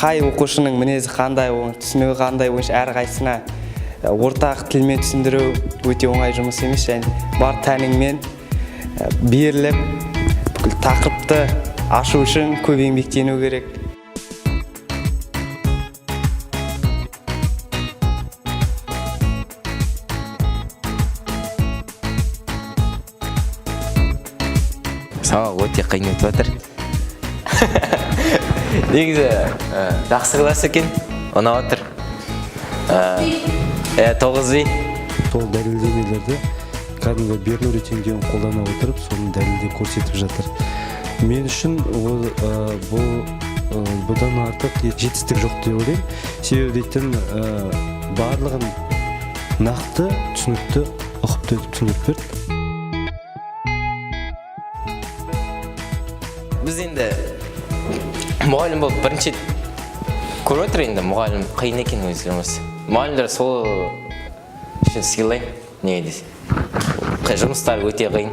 қай оқушының мінезі қандай, оның түсінігі қандай бойынша әрқайсысына ортақ тілмен түсіндіру өте оңай жұмыс емес, және бар тәніңмен беріліп, бүкіл тақырыпты ашу үшін көп еңбектену керек. Сабақ өте қиын өтіп жатыр. Негізі жақсы класс екен, ұнап жатыр. 9 Сол дәлелдемелерді кәдімгі берілу теңдеуін қолдана отырып, соның дәлелдеп көрсетіп жатыр. Мен үшін бұдан артық жетістік жоқ деп ойлаймын. Себебі дейтін барлығын нақты, түсінікті, ұқыпты етіп түсіндіріп берді. Біз енді мұғалім болып бірінші көріп отыр, енді мұғалім қиын екен өз жұмысы. Мұғалімдер сол үшін сыйлаймын, неге десе. Жұмыстар өте қиын.